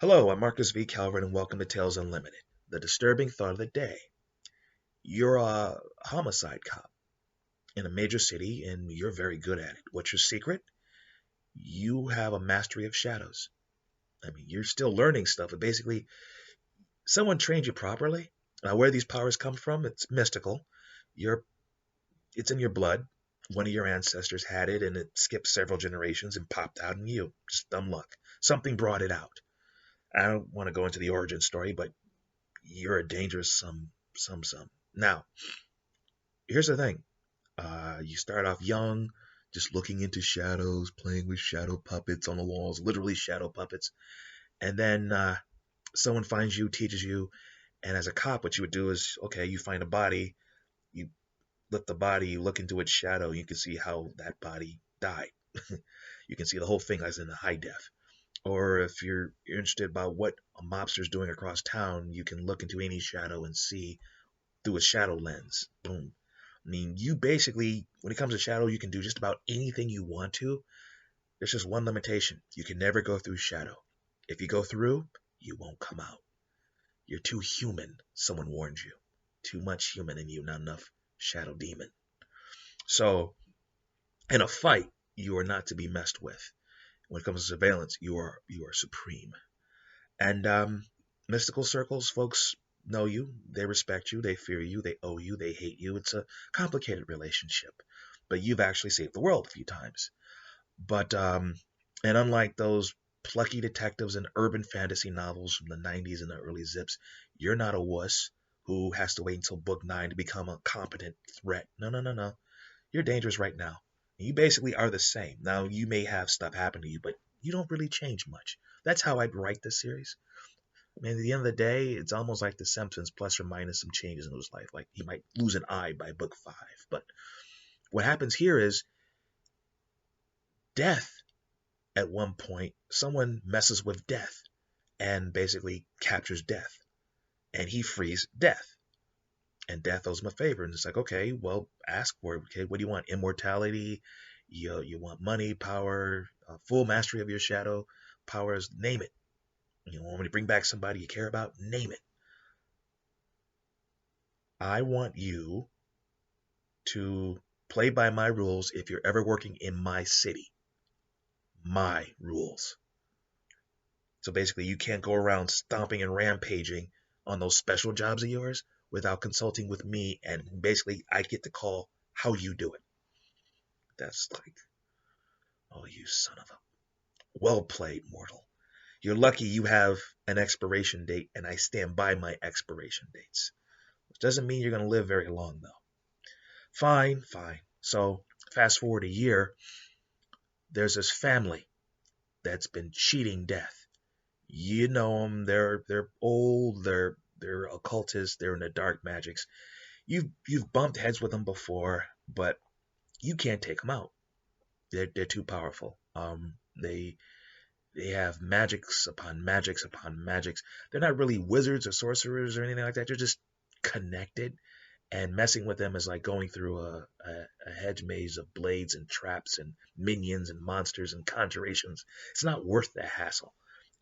Hello, I'm Marcus V. Calvert, and welcome to Tales Unlimited. The disturbing thought of the day. You're a homicide cop in a major city, and you're very good at it. What's your secret? You have a mastery of shadows. I mean, you're still learning stuff, but basically, someone trained you properly. Now, where these powers come from, it's mystical. You're, it's in your blood. One of your ancestors had it, and it skipped several generations and popped out in you. Just dumb luck. Something brought it out. I don't want to go into the origin story, but you're a dangerous some. Now, here's the thing. You start off young, just looking into shadows, playing with shadow puppets on the walls, literally shadow puppets. And then someone finds you, teaches you, and as a cop, what you would do is, okay, you find a body, you lift the body, you look into its shadow, you can see how that body died. You can see the whole thing as in a high def. Or if you're interested about what a mobster's doing across town, you can look into any shadow and see through a shadow lens. Boom. I mean, you basically, when it comes to shadow, you can do just about anything you want to. There's just one limitation. You can never go through shadow. If you go through, you won't come out. You're too human, someone warned you. Too much human in you, not enough shadow demon. So, in a fight, you are not to be messed with. When it comes to surveillance, you are supreme. And mystical circles, folks know you, they respect you, they fear you, they owe you, they hate you. It's a complicated relationship, but you've actually saved the world a few times. But and unlike those plucky detectives in urban fantasy novels from the 90s and the early zips, you're not a wuss who has to wait until book 9 to become a competent threat. No. You're dangerous right now. You basically are the same. Now, you may have stuff happen to you, but you don't really change much. That's how I'd write this series. I mean, at the end of the day, it's almost like The Simpsons, plus or minus some changes in his life. Like, he might lose an eye by book 5. But what happens here is death. At one point, someone messes with death and basically captures death. And he frees death. And death owes him a favor. And it's like, okay, well, ask for it. Okay, what do you want? Immortality? You want money, power, full mastery of your shadow powers? Name it. You want me to bring back somebody you care about? Name it. I want you to play by my rules if you're ever working in my city. My rules. So basically, you can't go around stomping and rampaging on those special jobs of yours without consulting with me, and basically, I get to call how you do it. That's like, oh, you son of a... Well played, mortal. You're lucky you have an expiration date, and I stand by my expiration dates. Which doesn't mean you're going to live very long, though. Fine. So, fast forward a year, there's this family that's been cheating death. You know them. They're old. They're occultists. They're in the dark magics. You've bumped heads with them before, but you can't take them out. They're too powerful. They have magics upon magics upon magics. They're not really wizards or sorcerers or anything like that. They're just connected, and messing with them is like going through a hedge maze of blades and traps and minions and monsters and conjurations. It's not worth the hassle.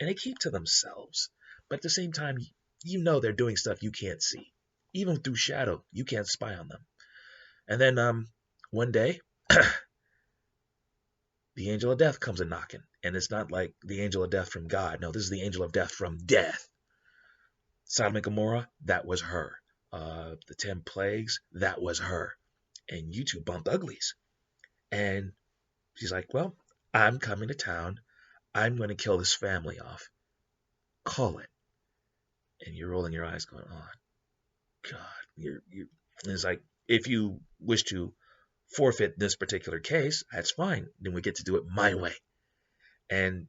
And they keep to themselves. But at the same time, you know they're doing stuff you can't see. Even through shadow, you can't spy on them. And then one day, the angel of death comes a knocking. And it's not like the angel of death from God. No, this is the angel of death from death. Sodom and Gomorrah, that was her. The 10 plagues, that was her. And you two bumped uglies. And she's like, well, I'm coming to town. I'm going to kill this family off. Call it. And you're rolling your eyes going, oh, God. And it's like, if you wish to forfeit this particular case, that's fine. Then we get to do it my way. And,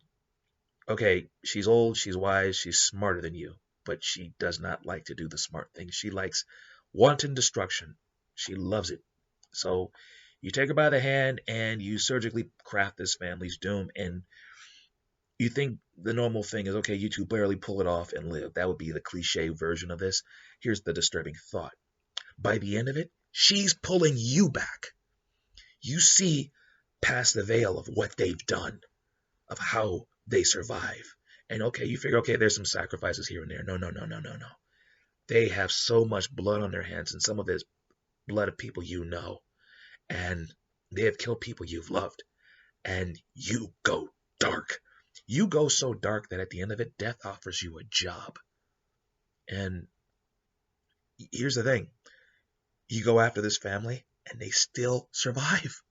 okay, she's old, she's wise, she's smarter than you. But she does not like to do the smart thing. She likes wanton destruction. She loves it. So you take her by the hand and you surgically craft this family's doom. And you think the normal thing is, okay, you two barely pull it off and live. That would be the cliche version of this. Here's the disturbing thought. By the end of it, she's pulling you back. You see past the veil of what they've done, of how they survive. And okay, you figure, okay, there's some sacrifices here and there. No, no, no, no, no, no. They have so much blood on their hands, and some of it is blood of people you know, and they have killed people you've loved, and you go dark. You go so dark that at the end of it, death offers you a job. And here's the thing. You go after this family, and they still survive.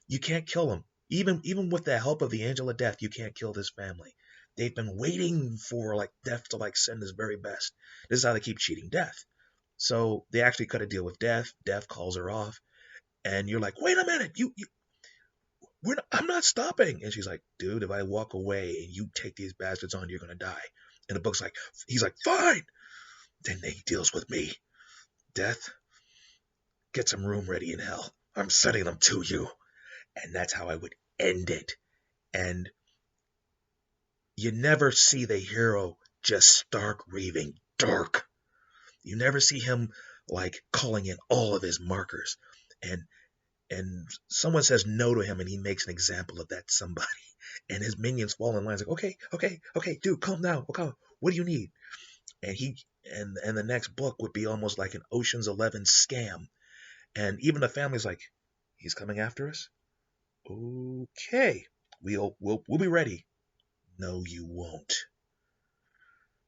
You can't kill them. Even with the help of the angel of death, you can't kill this family. They've been waiting for like death to like send his very best. This is how they keep cheating death. So they actually cut a deal with death. Death calls her off, and you're like, wait a minute, I'm not stopping. And she's like, dude, if I walk away and you take these bastards on, you're gonna die. And the book's like, he's like, fine. Then he deals with me. Death, get some room ready in hell. I'm sending them to you. And that's how I would end it. And you never see the hero just stark raving dark. You never see him like calling in all of his markers. And someone says no to him and he makes an example of that somebody. And his minions fall in line like, okay, dude, calm down. What do you need? And and the next book would be almost like an Ocean's 11 scam. And even the family's like, he's coming after us? Okay, we'll be ready. No, you won't.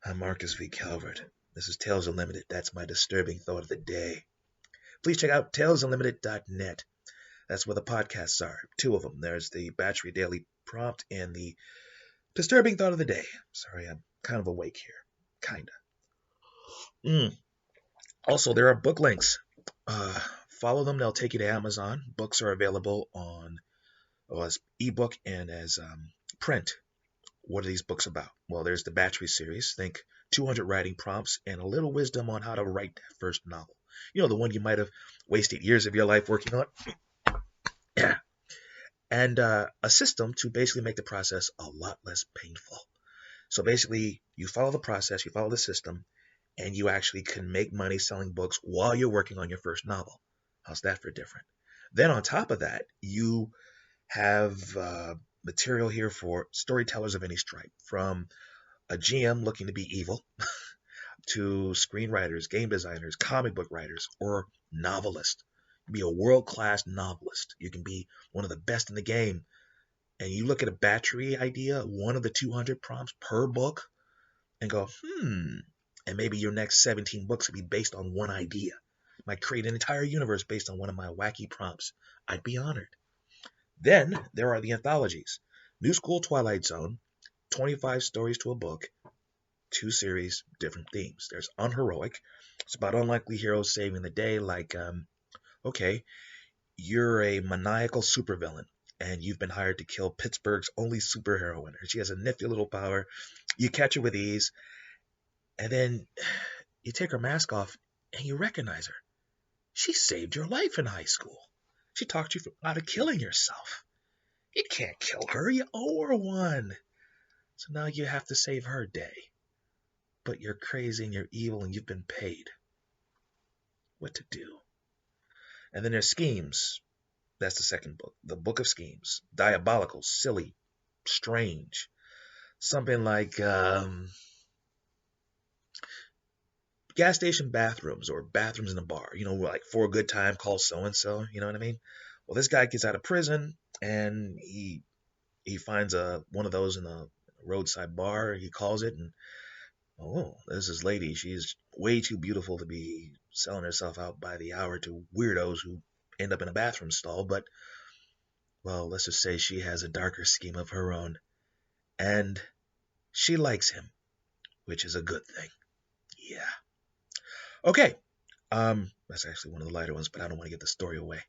I'm Marcus V. Calvert. This is Tales Unlimited. That's my disturbing thought of the day. Please check out talesunlimited.net. That's where the podcasts are. 2 of them. There's the Battery Daily Prompt and the Disturbing Thought of the Day. Sorry, I'm kind of awake here. Kinda. Also, there are book links. Follow them. They'll take you to Amazon. Books are available as ebook and as print. What are these books about? Well, there's the Battery series. Think 200 writing prompts and a little wisdom on how to write that first novel. You know, the one you might have wasted years of your life working on. Yeah. And a system to basically make the process a lot less painful. So basically, you follow the process, you follow the system, and you actually can make money selling books while you're working on your first novel. How's that for different? Then on top of that, you have material here for storytellers of any stripe, from a GM looking to be evil to screenwriters, game designers, comic book writers, or novelists. Be a world-class novelist. You can be one of the best in the game. And you look at a battery idea, one of the 200 prompts per book, and go, and maybe your next 17 books will be based on one idea. Might create an entire universe based on one of my wacky prompts. I'd be honored. Then there are the anthologies. New School Twilight Zone, 25 stories to a book, 2 series, different themes. There's Unheroic. It's about unlikely heroes saving the day, like, okay, you're a maniacal supervillain, and you've been hired to kill Pittsburgh's only superheroine. She has a nifty little power. You catch her with ease, and then you take her mask off, and you recognize her. She saved your life in high school. She talked you out of killing yourself. You can't kill her. You owe her one. So now you have to save her day. But you're crazy and you're evil and you've been paid. What to do? And then there's Schemes. That's the second book. The Book of Schemes. Diabolical, silly, strange. Something like gas station bathrooms or bathrooms in a bar. You know, like for a good time, call so-and-so. You know what I mean? Well, this guy gets out of prison and he finds one of those in a roadside bar. He calls it and, oh, there's this lady. She's way too beautiful to be selling herself out by the hour to weirdos who end up in a bathroom stall. But, well, let's just say she has a darker scheme of her own. And she likes him, which is a good thing. Yeah. Okay. That's actually one of the lighter ones, but I don't want to give the story away.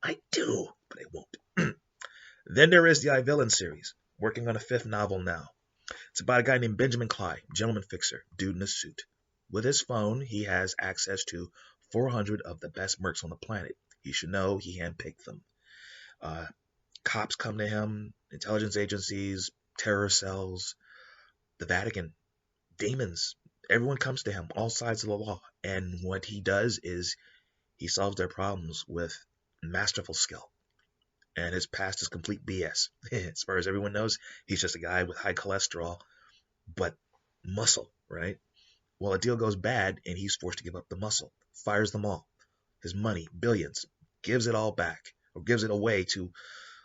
I do, but I won't. Then there is the I Villain series, working on a 5th novel now. It's about a guy named Benjamin Clyde, gentleman fixer, dude in a suit. With his phone, he has access to 400 of the best mercs on the planet. He should know he handpicked them. Cops come to him, intelligence agencies, terror cells, the Vatican, demons. Everyone comes to him, all sides of the law. And what he does is he solves their problems with masterful skill. and his past is complete BS. As far as everyone knows, he's just a guy with high cholesterol, but muscle, right? Well, a deal goes bad, and he's forced to give up the muscle, fires them all, his money, billions, gives it all back, or gives it away to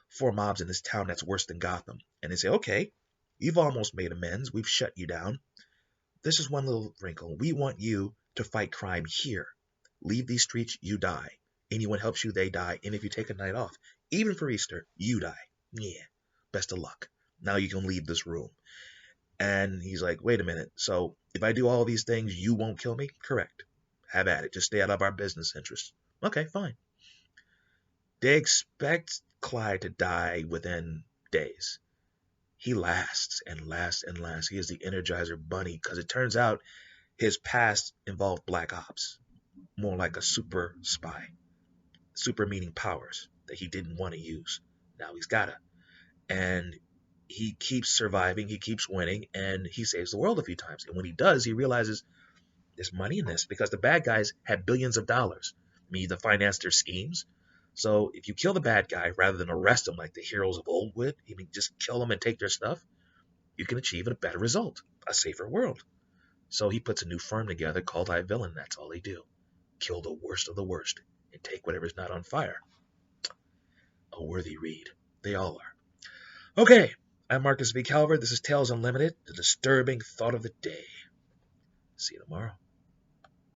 four mobs in this town that's worse than Gotham. And they say, okay, you've almost made amends. We've shut you down. This is one little wrinkle. We want you to fight crime here. Leave these streets, you die. Anyone helps you, they die. And if you take a night off, even for Easter, you die. Yeah, best of luck. Now you can leave this room. And he's like, wait a minute. So if I do all these things, you won't kill me? Correct. Have at it. Just stay out of our business interests. Okay, fine. They expect Clyde to die within days. He lasts and lasts and lasts. He is the Energizer Bunny because it turns out his past involved black ops, more like a super spy. Super meaning powers that he didn't want to use. Now he's gotta. And he keeps surviving, he keeps winning, and he saves the world a few times. And when he does, he realizes there's money in this because the bad guys had billions of dollars. I mean, to finance their schemes. So if you kill the bad guy rather than arrest them like the heroes of old would, I mean, just kill them and take their stuff, you can achieve a better result, a safer world. So he puts a new firm together called I Villain. That's all they do. Kill the worst of the worst and take whatever's not on fire. A worthy read. They all are. Okay, I'm Marcus V. Calvert. This is Tales Unlimited, the disturbing thought of the day. See you tomorrow.